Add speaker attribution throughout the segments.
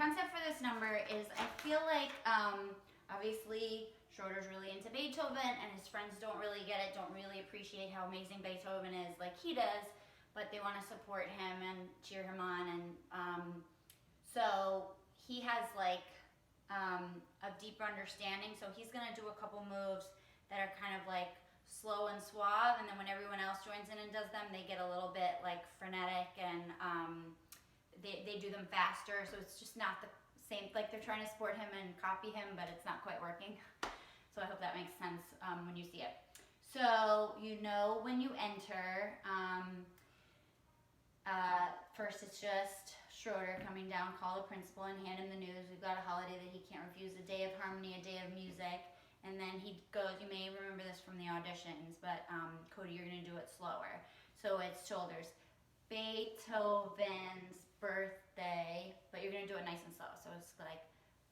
Speaker 1: concept for this number is I feel like obviously Schroeder's really into Beethoven and his friends don't really get it, don't really appreciate how amazing Beethoven is like he does, but they want to support him and cheer him on, and so he has like a deeper understanding, so he's going to do a couple moves that are kind of like slow and suave, and then when everyone else joins in and does them, they get a little bit like frenetic, and they do them faster, so it's just not the same, like they're trying to support him and copy him, but it's not quite working. So I hope that makes sense when you see it. So you know when you enter, first it's just Schroeder coming down, call the principal and hand him the news. We've got a holiday that he can't refuse, a day of harmony, a day of music. And then he goes, you may remember this from the auditions, but Cody, you're going to do it slower. So it's shoulders. Beethoven's birthday, but you're going to do it nice and slow. So it's like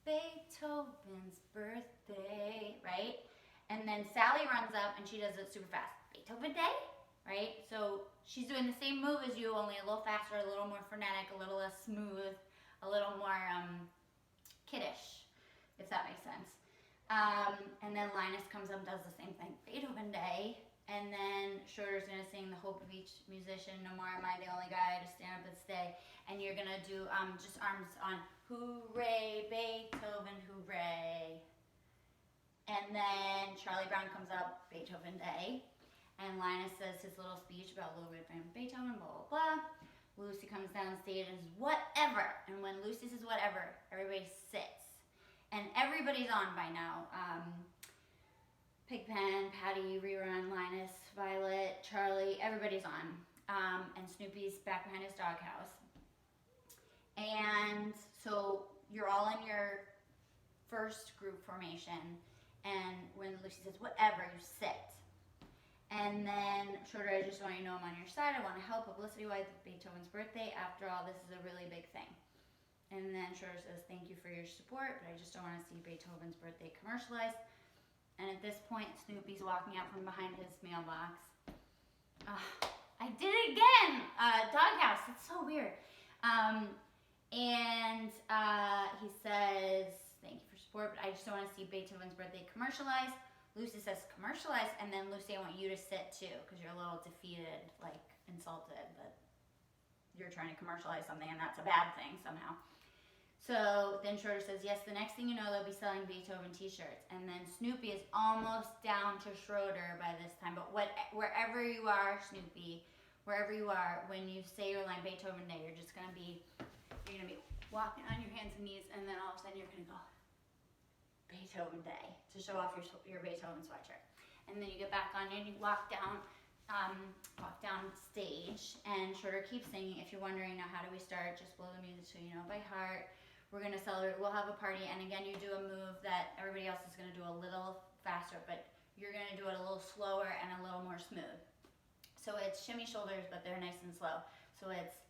Speaker 1: Beethoven's birthday, right? And then Sally runs up and she does it super fast. Beethoven day, right? So she's doing the same move as you, only a little faster, a little more frenetic, a little less smooth, a little more kiddish, if that makes sense. And then Linus comes up and does the same thing, Beethoven day, and then Schroeder's going to sing the hope of each musician, no more am I the only guy to stand up and stay, and you're going to do just arms on, hooray, Beethoven, hooray. And then Charlie Brown comes up, Beethoven day, and Linus says his little speech about Little Red Van Beethoven, blah, blah, blah. Lucy comes down stage and says, whatever, and when Lucy says whatever, everybody sits. And everybody's on by now. Pigpen, Patty, Rerun, Linus, Violet, Charlie, everybody's on. And Snoopy's back behind his doghouse. And so you're all in your first group formation. And when Lucy says whatever, you sit. And then Schroeder, I just want you to know I'm on your side. I want to help publicity-wise with Beethoven's birthday. After all, this is a really big thing. And then Schroeder says, thank you for your support, but I just don't want to see Beethoven's birthday commercialized. And at this point, Snoopy's walking out from behind his mailbox. I did it again! Doghouse, it's so weird. And he says, thank you for support, but I just don't want to see Beethoven's birthday commercialized. Lucy says commercialized, and then Lucy, I want you to sit too, because you're a little defeated, like insulted that you're trying to commercialize something and that's a bad thing somehow. So then Schroeder says, yes, the next thing you know, they'll be selling Beethoven t-shirts. And then Snoopy is almost down to Schroeder by this time. But wherever you are, Snoopy, wherever you are, when you say your line Beethoven Day, you're going to be walking on your hands and knees, and then all of a sudden you're going to go Beethoven Day to show off your Beethoven sweatshirt. And then you get back on and you walk down stage, and Schroeder keeps singing. If you're wondering now, how do we start? Just blow the music so you know by heart. We're going to celebrate. We'll have a party, and again, you do a move that everybody else is going to do a little faster, but you're going to do it a little slower and a little more smooth. So it's shimmy shoulders, but they're nice and slow. So it's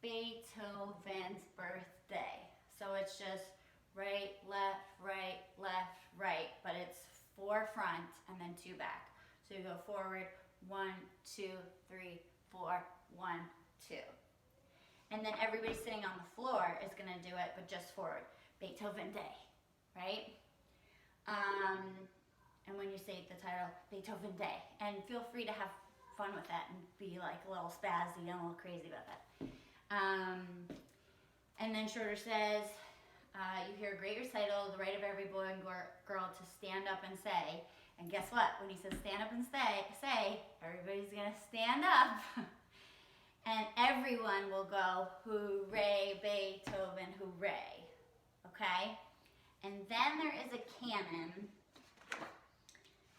Speaker 1: Beethoven's birthday. So it's just right, left, right, but it's 4 front and then 2 back. So you go forward, 1, 2, 3, 4, 1, 2. And then everybody sitting on the floor is going to do it, but just forward. Beethoven Day, right? And when you say the title, Beethoven Day, and feel free to have fun with that and be like a little spazzy and a little crazy about that. And then Schroeder says, you hear a great recital, the right of every boy and girl to stand up and say. And guess what? When he says stand up and say, everybody's going to stand up. And everyone will go, hooray, Beethoven, hooray. Okay? And then there is a canon.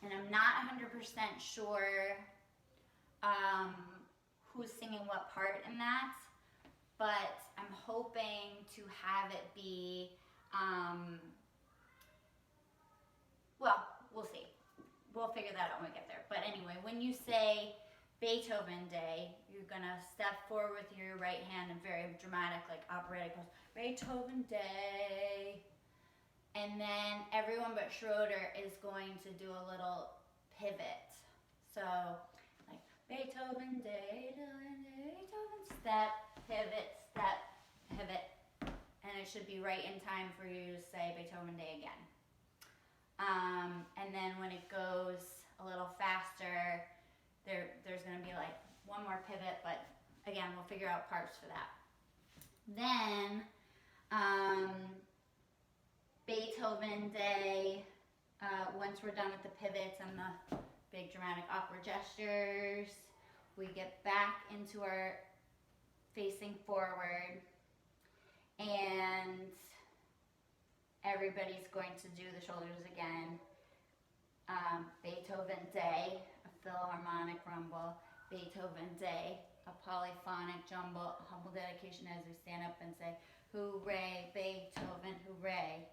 Speaker 1: And I'm not 100% sure who's singing what part in that. But I'm hoping to have it be, well, we'll see. We'll figure that out when we get there. But anyway, when you say Beethoven Day, you're going to step forward with your right hand in very dramatic, like operatic pose. Beethoven Day. And then everyone but Schroeder is going to do a little pivot. So, like, Beethoven Day, Beethoven, step, pivot, and it should be right in time for you to say Beethoven Day again. And then when it goes a little faster, there's going to be like one more pivot, but again, we'll figure out parts for that. Then Beethoven Day, once we're done with the pivots and the big dramatic opera gestures, we get back into our facing forward, and everybody's going to do the shoulders again. Beethoven Day, a Philharmonic rumble. Beethoven Day, a polyphonic jumble, a humble dedication as we stand up and say, hooray, Beethoven, hooray.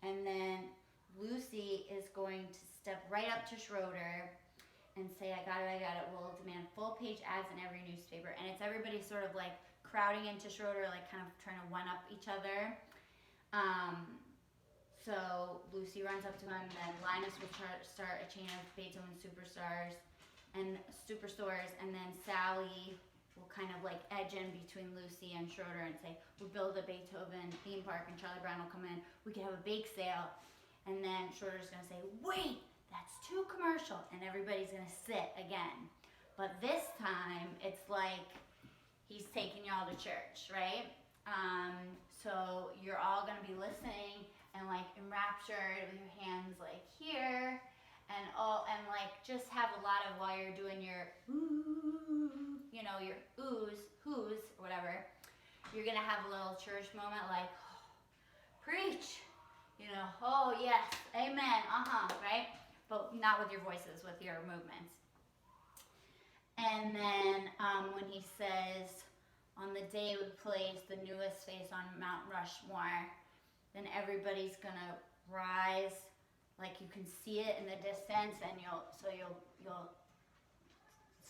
Speaker 1: And then Lucy is going to step right up to Schroeder and say, I got it. We'll demand full page ads in every newspaper. And it's everybody sort of like crowding into Schroeder, like kind of trying to one-up each other. So Lucy runs up to him, and then Linus will start a chain of Beethoven superstores, and then Sally will kind of like edge in between Lucy and Schroeder and say, we'll build a Beethoven theme park, and Charlie Brown will come in, we could have a bake sale. And then Schroeder's gonna say, wait, that's too commercial, and everybody's gonna sit again. But this time, it's like he's taking y'all to church, right? So you're all gonna be listening and like enraptured with your hands like here, and like just have a lot of, while you're doing your ooh, you know, your oohs, whoos, or whatever, you're gonna have a little church moment like, oh, preach, you know, oh yes, amen, right? But not with your voices, with your movements. And then when he says, on the day we place the newest face on Mount Rushmore, then everybody's gonna rise, like you can see it in the distance, and you'll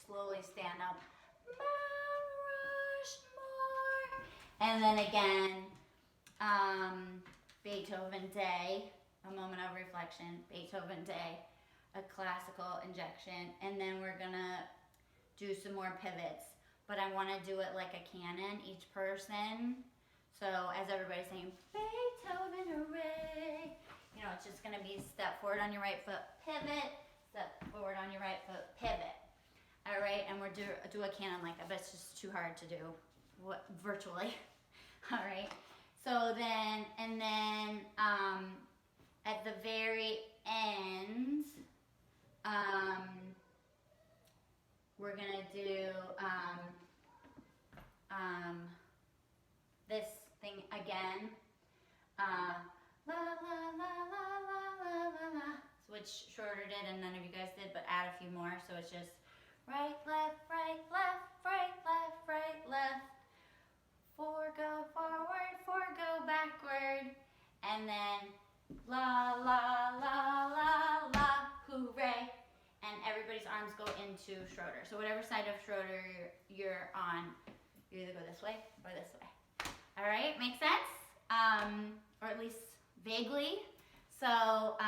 Speaker 1: slowly stand up, Mount Rushmore. And then again, Beethoven Day, a moment of reflection, Beethoven Day, a classical injection, and then we're gonna do some more pivots. But I wanna do it like a canon, each person. So as everybody's saying, Beethoven, hooray, you know, it's just gonna be step forward on your right foot, pivot, step forward on your right foot, pivot. All right, and we'll do a canon like that, but it's just too hard to do virtually. All right, so then, and then at the very end, we're gonna do this thing again. La la la la la la la la, which Schroeder did and none of you guys did, but add a few more. So it's just right, left, right, left, right, left, right, left. Four go forward, four go backward, and then la la la la la, hooray. And everybody's arms go into Schroeder. So whatever side of Schroeder you're on, you either go this way or this way. All right, make sense? Or at least vaguely. So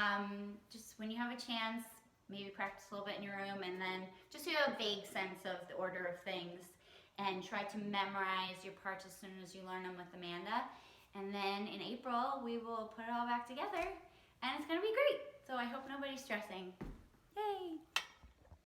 Speaker 1: just when you have a chance, maybe practice a little bit in your room, and then just so you have a vague sense of the order of things, and try to memorize your parts as soon as you learn them with Amanda. And then in April, we will put it all back together, and it's gonna be great. So I hope nobody's stressing. Yay!